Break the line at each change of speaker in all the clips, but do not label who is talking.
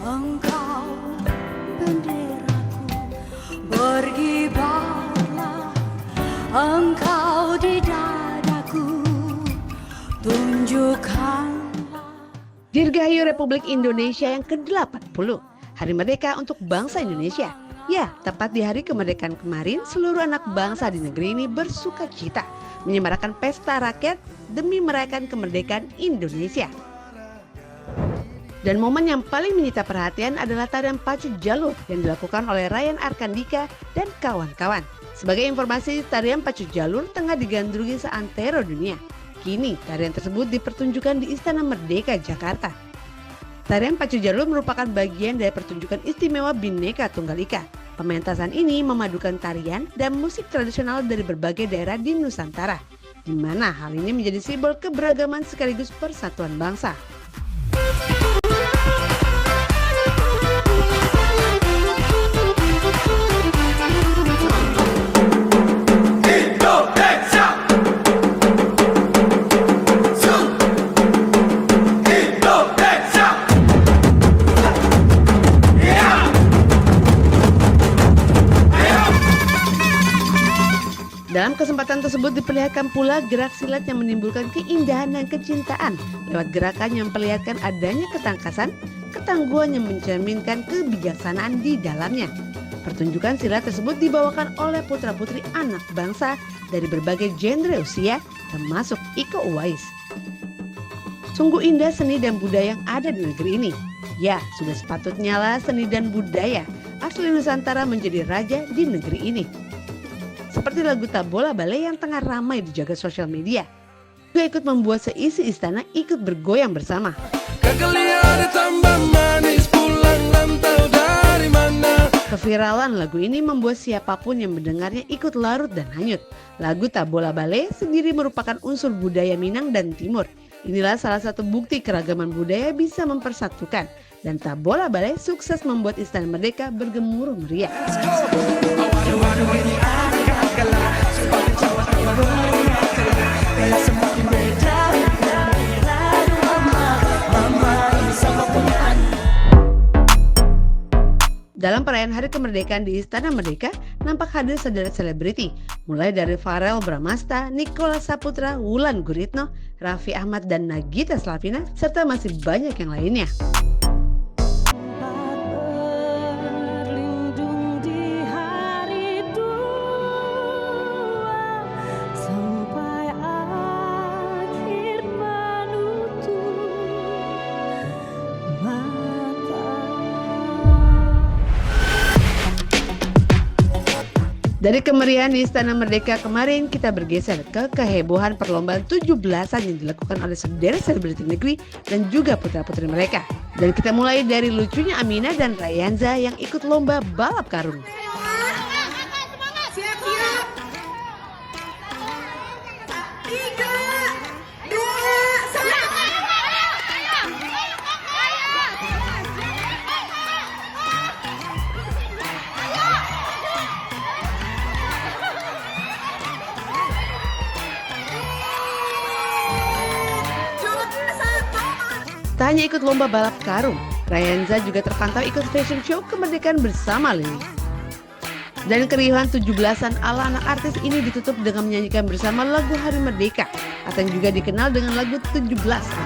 Engkau benderaku, berkibarlah engkau di dadaku, tunjukkanlah.
Dirgahayu Republik Indonesia yang ke-80, Hari Merdeka untuk bangsa Indonesia. Ya, tepat di hari kemerdekaan kemarin, seluruh anak bangsa di negeri ini bersuka cita menyemarakan pesta rakyat demi merayakan kemerdekaan Indonesia. Dan momen yang paling menyita perhatian adalah tarian pacu jalur yang dilakukan oleh Ryan Arkandika dan kawan-kawan. Sebagai informasi, tarian pacu jalur tengah digandrungi seantero dunia. Kini, tarian tersebut dipertunjukkan di Istana Merdeka, Jakarta. Tarian pacu jalur merupakan bagian dari pertunjukan istimewa Bhinneka Tunggal Ika. Pementasan ini memadukan tarian dan musik tradisional dari berbagai daerah di Nusantara, di mana hal ini menjadi simbol keberagaman sekaligus persatuan bangsa. Dalam kesempatan tersebut diperlihatkan pula gerak silat yang menimbulkan keindahan dan kecintaan lewat gerakan yang memperlihatkan adanya ketangkasan, ketangguhan yang mencerminkan kebijaksanaan di dalamnya. Pertunjukan silat tersebut dibawakan oleh putra-putri anak bangsa dari berbagai genre usia, termasuk Iko Uwais. Sungguh indah seni dan budaya yang ada di negeri ini. Ya, sudah sepatutnya lah seni dan budaya asli Nusantara menjadi raja di negeri ini. Seperti lagu Tak Bola Bale yang tengah ramai di jagat sosial media, juga ikut membuat seisi istana ikut bergoyang bersama. Keviralan lagu ini membuat siapapun yang mendengarnya ikut larut dan hanyut. Lagu Tak Bola Bale sendiri merupakan unsur budaya Minang dan Timur. Inilah salah satu bukti keragaman budaya bisa mempersatukan. Dan Tak Bola Bale sukses membuat Istana Merdeka bergemuruh meriah. Dalam perayaan Hari Kemerdekaan di Istana Merdeka, nampak hadir sederet selebriti, mulai dari Farel Bramasta, Nicholas Saputra, Wulan Guritno, Raffi Ahmad, dan Nagita Slavina, serta masih banyak yang lainnya. Dari kemeriahan di Istana Merdeka kemarin, kita bergeser ke kehebohan perlombaan 17-an yang dilakukan oleh sederet selebriti negeri dan juga putra-putri mereka. Dan kita mulai dari lucunya Amina dan Rayanza yang ikut lomba balap karung. Tak hanya ikut lomba balap karung, Rayanza juga terpantau ikut fashion show kemerdekaan bersama Lili. Dan keriuhan 17-an ala anak artis ini ditutup dengan menyanyikan bersama lagu Hari Merdeka atau yang juga dikenal dengan lagu 17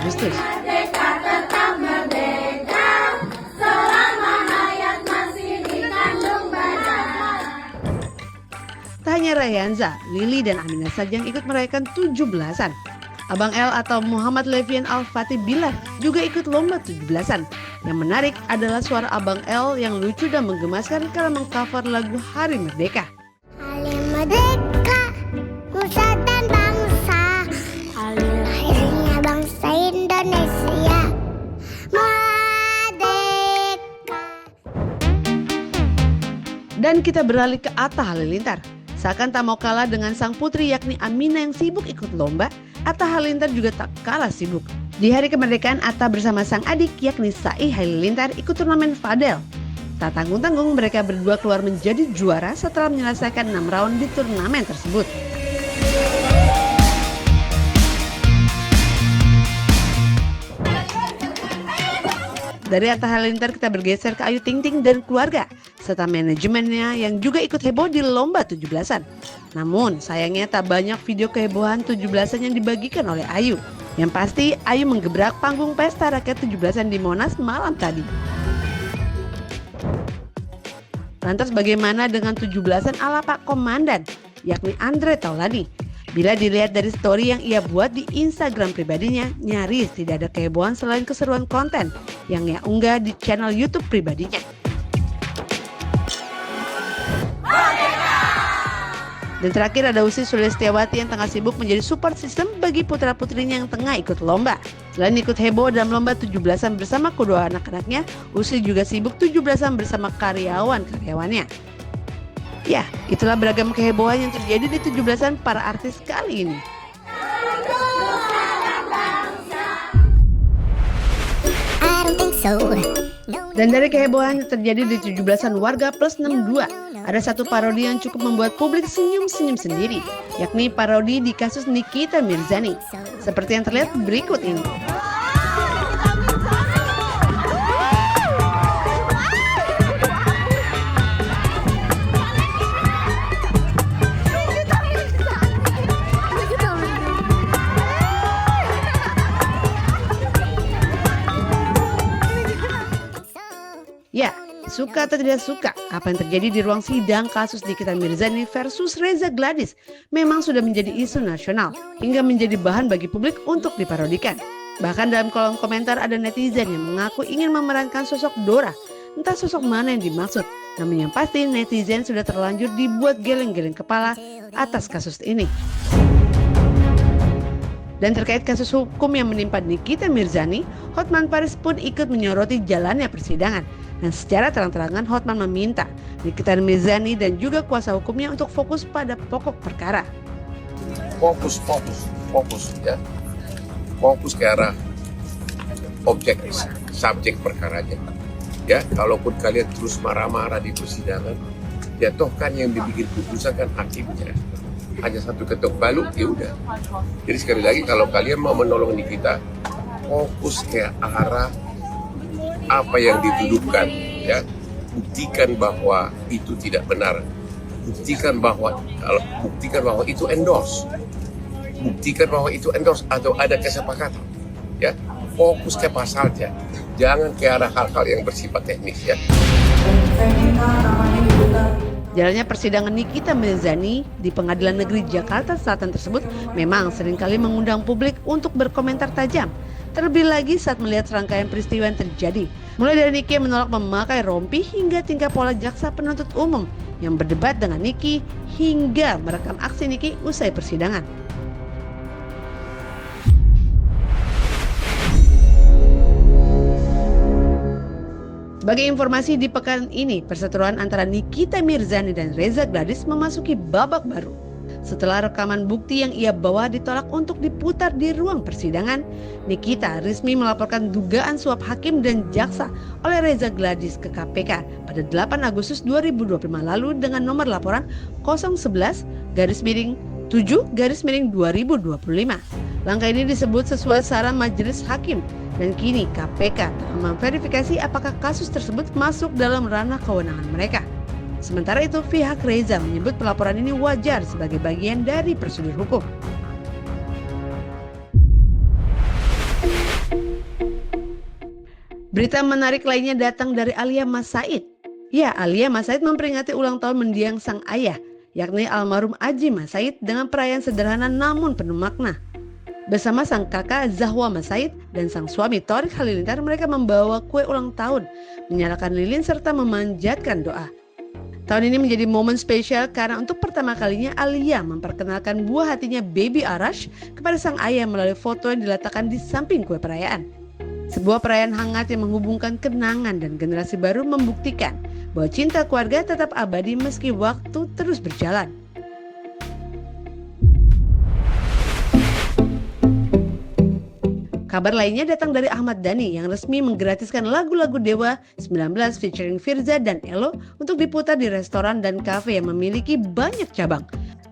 Agustus.
Merdeka tetap merdeka, selama hayat masih dikandung badan.
Tak hanya Rayanza, Lili dan Amina saja yang ikut merayakan 17-an. Abang L atau Muhammad Levian Al-Fatih Bilar juga ikut lomba 17-an. Yang menarik adalah suara Abang L yang lucu dan menggemaskan karena mengcover lagu Hari Merdeka.
Hari Merdeka, Nusa dan bangsa, hari lahirnya bangsa Indonesia. Merdeka.
Dan kita beralih ke Atta Halilintar. Seakan tak mau kalah dengan sang putri yakni Amina yang sibuk ikut lomba, Atta Halilintar juga tak kalah sibuk. Di hari kemerdekaan, Atta bersama sang adik yakni Sai Halilintar ikut turnamen padel. Tak tanggung-tanggung mereka berdua keluar menjadi juara setelah menyelesaikan 6 round di turnamen tersebut. Dari Atta Halilintar kita bergeser ke Ayu Ting Ting dan keluarga, serta manajemennya yang juga ikut heboh di lomba 17-an. Namun sayangnya tak banyak video kehebohan 17-an yang dibagikan oleh Ayu. Yang pasti Ayu menggebrak panggung pesta rakyat 17-an di Monas malam tadi. Lantas bagaimana dengan 17-an ala Pak Komandan, yakni Andre Taulani? Bila dilihat dari story yang ia buat di Instagram pribadinya, nyaris tidak ada kehebohan selain keseruan konten yang ia unggah di channel YouTube pribadinya. Dan terakhir ada Ussy Sulistyawati yang tengah sibuk menjadi support system bagi putra-putrinya yang tengah ikut lomba. Selain ikut heboh dalam lomba 17-an bersama kedua anak-anaknya, Ussy juga sibuk 17-an bersama karyawan-karyawannya. Ya, itulah beragam kehebohan yang terjadi di 17-an para artis kali ini. Dan dari kehebohan yang terjadi di 17-an Warga Plus 62, ada satu parodi yang cukup membuat publik senyum-senyum sendiri, yakni parodi di kasus Nikita Mirzani. Seperti yang terlihat berikut ini. Ya, suka atau tidak suka, apa yang terjadi di ruang sidang kasus Nikita Mirzani versus Reza Gladys memang sudah menjadi isu nasional hingga menjadi bahan bagi publik untuk diparodikan. Bahkan dalam kolom komentar ada netizen yang mengaku ingin memerankan sosok Dora. Entah sosok mana yang dimaksud, namun yang pasti netizen sudah terlanjur dibuat geleng-geleng kepala atas kasus ini. Dan terkait kasus hukum yang menimpa Nikita Mirzani, Hotman Paris pun ikut menyoroti jalannya persidangan. Dan secara terang-terangan Hotman meminta Nikita Mirzani dan juga kuasa hukumnya untuk fokus pada pokok perkara.
Fokus ya. Fokus ke arah objek, subjek perkaranya. Ya, kalaupun kalian terus marah-marah di persidangan, ya toh kan yang dibikin putusan kan hakimnya. Hanya satu ketok palu, ya udah. Jadi sekali lagi kalau kalian mau menolong Nikita, fokus ke arah apa yang dituduhkan, ya. Buktikan bahwa itu tidak benar. Buktikan bahwa itu endorse. Buktikan bahwa itu endorse atau ada kesepakatan, ya. Fokus ke pasalnya. Jangan ke arah hal-hal yang bersifat teknis, ya.
Jalannya persidangan Nikita Mirzani di Pengadilan Negeri Jakarta Selatan tersebut memang seringkali mengundang publik untuk berkomentar tajam. Terlebih lagi saat melihat serangkaian peristiwa yang terjadi. Mulai dari Niki yang menolak memakai rompi hingga tingkah pola jaksa penuntut umum yang berdebat dengan Niki hingga merekam aksi Niki usai persidangan. Sebagai informasi di pekan ini, perseteruan antara Nikita Mirzani dan Reza Gladys memasuki babak baru. Setelah rekaman bukti yang ia bawa ditolak untuk diputar di ruang persidangan, Nikita resmi melaporkan dugaan suap hakim dan jaksa oleh Reza Gladys ke KPK pada 8 Agustus 2025 lalu dengan nomor laporan 011-7/2025. Langkah ini disebut sesuai saran majelis hakim dan kini KPK telah memverifikasi apakah kasus tersebut masuk dalam ranah kewenangan mereka. Sementara itu pihak Reza menyebut pelaporan ini wajar sebagai bagian dari prosedur hukum. Berita menarik lainnya datang dari Alia Mas Said. Ya, Alia Mas Said memperingati ulang tahun mendiang sang ayah, yakni almarhum Aji Mas Said dengan perayaan sederhana namun penuh makna. Bersama sang kakak Zahwa Mas Said dan sang suami Thorik Halilintar, mereka membawa kue ulang tahun, menyalakan lilin serta memanjatkan doa. Tahun ini menjadi momen spesial karena untuk pertama kalinya Alia memperkenalkan buah hatinya Baby Arash kepada sang ayah melalui foto yang diletakkan di samping kue perayaan. Sebuah perayaan hangat yang menghubungkan kenangan dan generasi baru membuktikan bahwa cinta keluarga tetap abadi meski waktu terus berjalan. Kabar lainnya datang dari Ahmad Dhani yang resmi menggratiskan lagu-lagu Dewa 19 featuring Firza dan Elo untuk diputar di restoran dan kafe yang memiliki banyak cabang.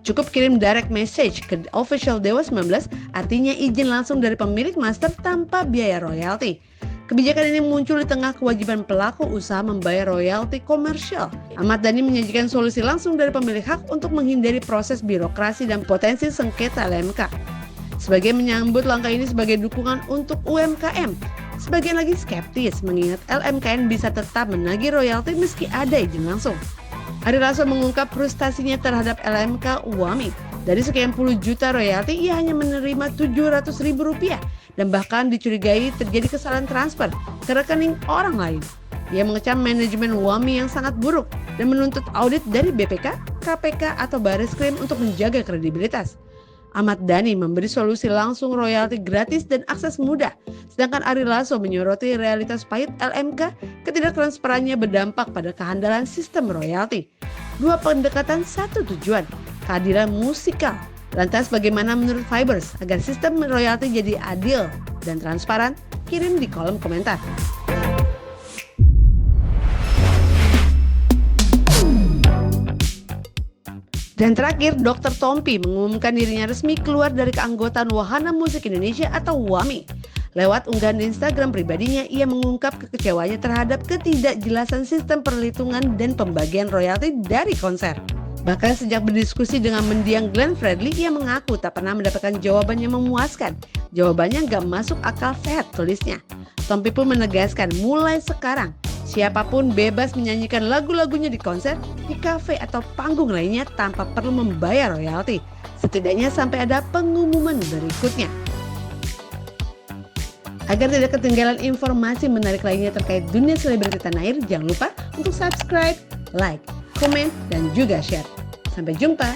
Cukup kirim direct message ke official Dewa 19, artinya izin langsung dari pemilik master tanpa biaya royalti. Kebijakan ini muncul di tengah kewajiban pelaku usaha membayar royalti komersial. Ahmad Dhani menyajikan solusi langsung dari pemilik hak untuk menghindari proses birokrasi dan potensi sengketa LMK. Sebagian menyambut langkah ini sebagai dukungan untuk UMKM. Sebagian lagi skeptis mengingat LMKN bisa tetap menagih royalti meski ada izin langsung. Ari Lasso mengungkap frustasinya terhadap LMK UAMI. Dari sekian puluh juta royalti, ia hanya menerima Rp700.000 dan bahkan dicurigai terjadi kesalahan transfer ke rekening orang lain. Ia mengecam manajemen UAMI yang sangat buruk dan menuntut audit dari BPK, KPK atau Baris-Krim untuk menjaga kredibilitas. Ahmad Dhani memberi solusi langsung royalti gratis dan akses mudah, sedangkan Ari Lasso menyoroti realitas pahit LMK, ketidaktransparannya berdampak pada kehandalan sistem royalti. Dua pendekatan, satu tujuan, keadilan musikal. Lantas bagaimana menurut Fibers agar sistem royalti jadi adil dan transparan? Kirim di kolom komentar. Dan terakhir, Dr. Tompi mengumumkan dirinya resmi keluar dari keanggotaan Wahana Musik Indonesia atau WAMI. Lewat unggahan di Instagram pribadinya, ia mengungkap kekecewanya terhadap ketidakjelasan sistem perhitungan dan pembagian royalti dari konser. Bahkan sejak berdiskusi dengan mendiang Glenn Fredly, ia mengaku tak pernah mendapatkan jawaban yang memuaskan. Jawabannya gak masuk akal sehat, tulisnya. Tompi pun menegaskan mulai sekarang, siapapun bebas menyanyikan lagu-lagunya di konser, di kafe atau panggung lainnya tanpa perlu membayar royalti. Setidaknya sampai ada pengumuman berikutnya. Agar tidak ketinggalan informasi menarik lainnya terkait dunia selebriti tanah air, jangan lupa untuk subscribe, like, komen, dan juga share. Sampai jumpa.